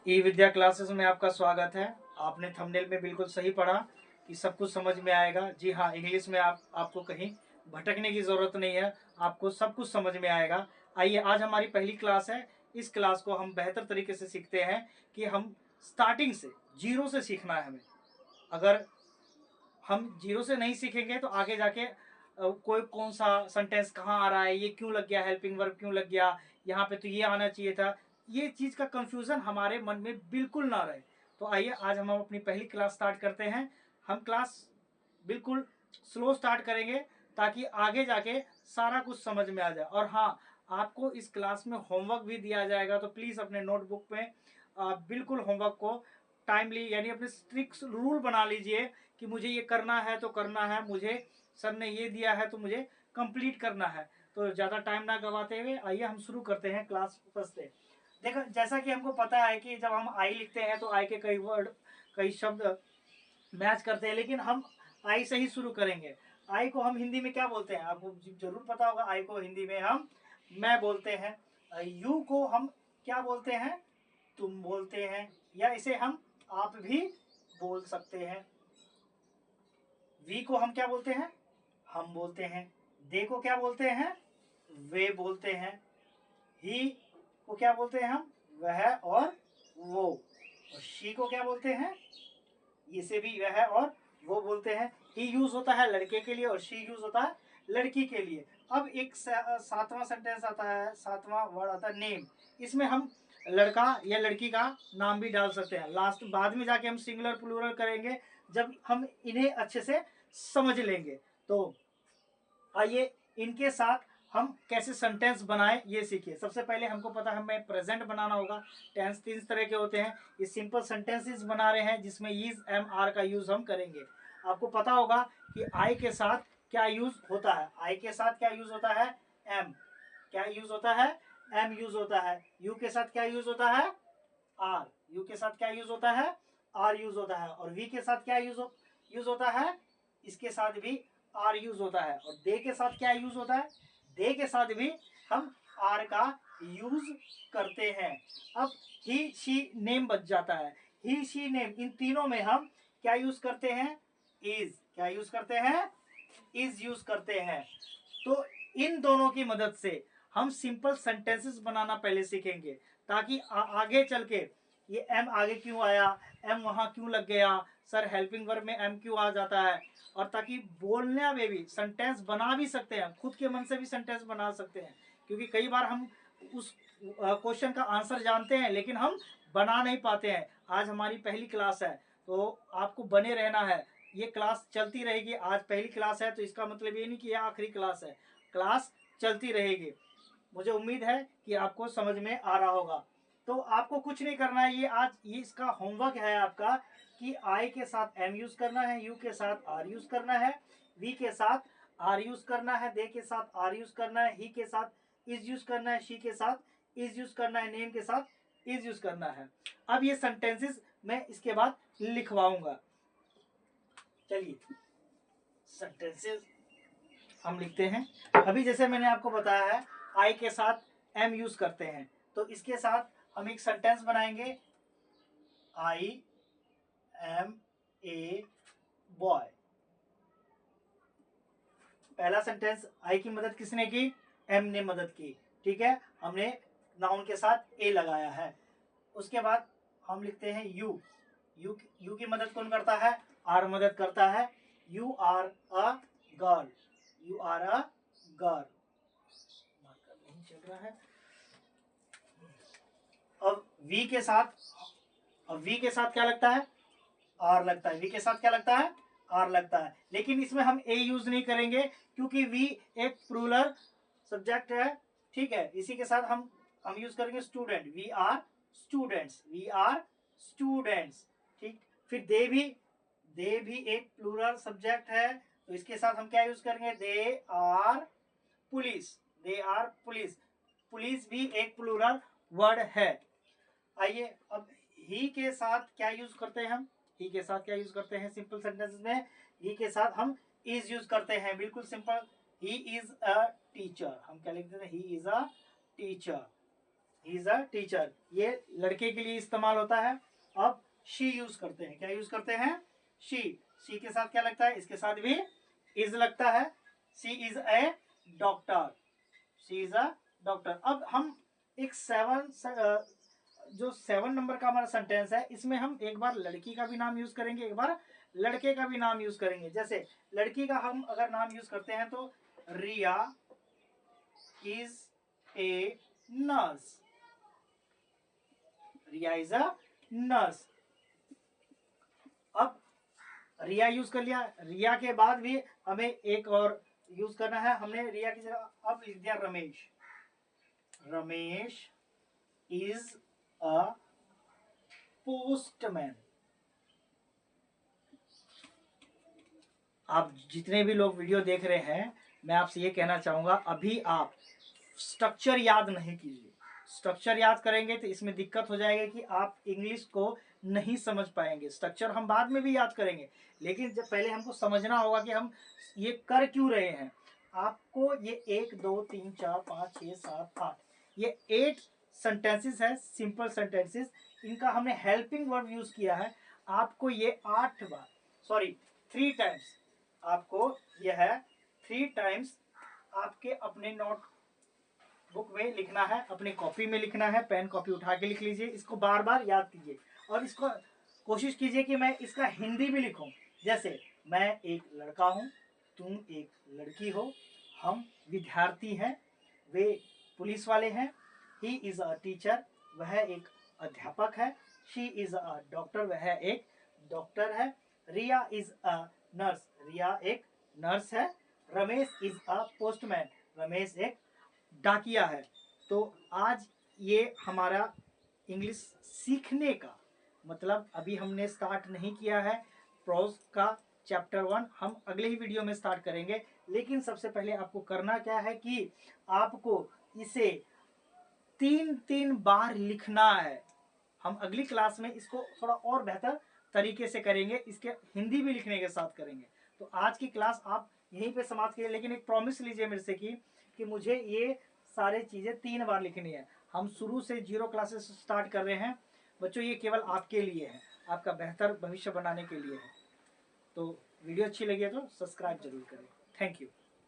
ई विद्या classes में आपका स्वागत है। आपने थंबनेल में बिल्कुल सही पढ़ा कि सब कुछ समझ में आएगा। जी हाँ, इंग्लिश में आपको कहीं भटकने की ज़रूरत नहीं है, आपको सब कुछ समझ में आएगा। आइए, आज हमारी पहली क्लास है। इस क्लास को हम बेहतर तरीके से सीखते हैं कि हम स्टार्टिंग से जीरो से सीखना है हमें। अगर हम जीरो से नहीं सीखेंगे तो आगे जाके कोई कौन सा सेंटेंस कहाँ आ रहा है, ये क्यों लग गया, हेल्पिंग वर्ब क्यों लग गया, यहाँ पे तो ये आना चाहिए था, ये चीज़ का कंफ्यूजन हमारे मन में बिल्कुल ना रहे। तो आइए, आज हम अपनी पहली क्लास स्टार्ट करते हैं। हम क्लास बिल्कुल स्लो स्टार्ट करेंगे ताकि आगे जाके सारा कुछ समझ में आ जाए। और हाँ, आपको इस क्लास में होमवर्क भी दिया जाएगा, तो प्लीज़ अपने नोटबुक में बिल्कुल होमवर्क को टाइमली, यानी अपने स्ट्रिक्ट रूल बना लीजिए कि मुझे ये करना है तो करना है, मुझे सर ने ये दिया है तो मुझे कंप्लीट करना है। तो ज़्यादा टाइम ना गवाते हुए आइए हम शुरू करते हैं क्लास फर्स्ट से। देखो, जैसा कि हमको पता है कि जब हम आई लिखते हैं तो आई के कई वर्ड, कई शब्द मैच करते हैं, लेकिन हम आई से ही शुरू करेंगे। आई को हम हिंदी में क्या बोलते हैं, आपको जरूर पता होगा। आई को हिंदी में हम मैं बोलते हैं। यू को हम क्या बोलते हैं, तुम बोलते हैं, या इसे हम आप भी बोल सकते हैं। वी को हम क्या बोलते हैं, हम बोलते हैं। दे को क्या बोलते हैं, वे बोलते हैं। ही को क्या बोलते हैं हम, वह और वो। और शी को क्या बोलते हैं, इसे भी वह और वो बोलते हैं। ही यूज होता है लड़के के लिए और शी यूज होता है लड़की के लिए। अब एक सातवां सेंटेंस आता है, सातवां वर्ड आता है नेम। इसमें हम लड़का या लड़की का नाम भी डाल सकते हैं। लास्ट बाद में जाके हम सिंगुलर प्लूरल करेंगे जब हम इन्हें अच्छे से समझ लेंगे। तो आइए, इनके साथ हम कैसे सेंटेंस बनाएं ये सीखिए। सबसे पहले हमको पता है हमें प्रेजेंट बनाना होगा। टेंस तीन तरह के होते हैं। ये सिंपल सेंटेंसेस बना रहे हैं जिसमें इज एम आर का यूज हम करेंगे। आपको पता होगा कि आई के साथ क्या यूज होता है। आई के साथ क्या यूज होता है, एम। क्या यूज होता है, एम यूज होता है। यू के साथ क्या यूज होता है, आर। यू के साथ क्या यूज होता है, आर यूज होता है। और वी के साथ क्या यूज होता है, इसके साथ भी आर यूज होता है। और दे के साथ क्या यूज होता है, दे के साथ भी हम आर का यूज करते हैं। अब ही शी नेम बच जाता है। ही शी नेम, इन तीनों में हम क्या यूज करते हैं, इज। क्या यूज करते हैं, इज यूज करते हैं। तो इन दोनों की मदद से हम सिंपल सेंटेंसेस बनाना पहले सीखेंगे, ताकि आगे चल के ये एम आगे क्यों आया, एम वहां क्यों लग गया, सर हेल्पिंग वर्ब में एम क्यों आ जाता है। और ताकि बोलने में भी सेंटेंस बना भी सकते हैं, खुद के मन से भी सेंटेंस बना सकते हैं। क्योंकि कई बार हम उस क्वेश्चन का आंसर जानते हैं लेकिन हम बना नहीं पाते हैं। आज हमारी पहली क्लास है तो आपको बने रहना है। ये क्लास चलती रहेगी। आज पहली क्लास है तो इसका मतलब ये नहीं कि यह आखिरी क्लास है, क्लास चलती रहेगी। मुझे उम्मीद है कि आपको समझ में आ रहा होगा। तो आपको कुछ नहीं करना है, ये आज ये इसका होमवर्क है आपका कि आई के साथ एम यूज करना है, यू के साथ आर यूज करना है, वी के साथ आर यूज करना है, दे के साथ आर यूज करना है, ही के साथ इज यूज करना है, शी के साथ इज यूज करना है, नेम के साथ इज यूज करना है। अब ये सेंटेंसेस मैं इसके बाद लिखवाऊंगा। चलिए, सेंटेंसेस हम लिखते हैं। अभी जैसे मैंने आपको बताया है आई के साथ एम यूज करते हैं, तो इसके साथ हम एक सेंटेंस बनाएंगे। I am a boy. पहला सेंटेंस, आई की मदद किसने की, एम ने मदद की। ठीक है, हमने नाउन के साथ ए लगाया है। उसके बाद हम लिखते हैं यू। यू की मदद कौन करता है, आर मदद करता है। You are a girl. You are a girl. नहीं चल रहा है। अब वी के साथ, अब वी के साथ क्या लगता है, आर लगता है। वी के साथ क्या लगता है, आर लगता है। लेकिन इसमें हम ए यूज नहीं करेंगे क्योंकि वी एक प्लूरल सब्जेक्ट है। ठीक है, इसी के साथ हम यूज करेंगे student. We are students. We are students. ठीक, फिर दे भी एक प्लूरल सब्जेक्ट है, तो इसके साथ हम क्या यूज करेंगे, they are police. They are police. Police भी एक प्लूरल वर्ड है। आइए, अब ही के साथ क्या यूज करते हैं हम, ही के साथ क्या यूज करते हैं सिंपल सेंटेंसेस में, ही के साथ हम इज यूज करते हैं। बिल्कुल simple, he is a teacher. हम क्या लिखते हैं, he is a teacher. He is a teacher, ये लड़के के लिए इस्तेमाल होता है। अब शी यूज करते हैं, क्या यूज करते हैं? शी के साथ क्या लगता है? इसके साथ भी इज लगता है। She is a doctor, she is a doctor. अब हम एक जो 7 नंबर का हमारा सेंटेंस है, इसमें हम एक बार लड़की का भी नाम यूज करेंगे, एक बार लड़के का भी नाम यूज करेंगे। जैसे लड़की का हम अगर नाम यूज करते हैं तो Riya is a nurse, Riya is a nurse. अब रिया यूज कर लिया, रिया के बाद भी हमें एक और यूज करना है। हमने रिया की जगह अब लिख दिया Ramesh, Ramesh is a postman. आप जितने भी लोग वीडियो देख रहे हैं, मैं आपसे ये कहना चाहूंगा, अभी आप स्ट्रक्चर याद नहीं कीजिए। स्ट्रक्चर याद करेंगे तो इसमें दिक्कत हो जाएगी कि आप इंग्लिश को नहीं समझ पाएंगे। स्ट्रक्चर हम बाद में भी याद करेंगे, लेकिन जब पहले हमको समझना होगा कि हम ये कर क्यों रहे हैं। आपको ये 1 2 3 4 5 6 7 8 ये 8 सेंटेंसेस है, सिंपल सेंटेंसेस। इनका हमने हेल्पिंग वर्ब यूज किया है। आपको ये 8 बार, सॉरी 3 टाइम्स, आपको यह है 3 टाइम्स आपके अपने नोट बुक में लिखना है, अपनी कॉपी में लिखना है। पेन कॉपी उठा के लिख लीजिए, इसको बार बार याद कीजिए और इसको कोशिश कीजिए कि मैं इसका हिंदी भी लिखूं। जैसे मैं एक लड़का हूं, तुम एक लड़की हो, हम विद्यार्थी हैं, वे पुलिस वाले हैं। ही इज अ टीचर, वह एक अध्यापक है। शी इज अ डॉक्टर, वह एक डॉक्टर है। रिया इज अ नर्स, रिया एक नर्स है। Ramesh is a postman, Ramesh एक डाकिया है। तो आज ये हमारा इंग्लिश सीखने का मतलब, अभी हमने स्टार्ट नहीं किया है प्रोज का चैप्टर 1, हम अगले ही वीडियो में स्टार्ट करेंगे। लेकिन सबसे पहले आपको करना क्या है कि आपको इसे 3 बार लिखना है। हम अगली क्लास में इसको थोड़ा और बेहतर तरीके से करेंगे, इसके हिंदी भी लिखने के साथ करेंगे। तो आज की क्लास आप यहीं पे समाप्त कीजिए, लेकिन एक प्रॉमिस लीजिए मेरे से कि मुझे ये सारे चीज़ें 3 बार लिखनी है। हम शुरू से 0 क्लासेस स्टार्ट कर रहे हैं बच्चों, ये केवल आपके लिए है, आपका बेहतर भविष्य बनाने के लिए है। तो वीडियो अच्छी लगी है तो सब्सक्राइब जरूर करें। Thank you.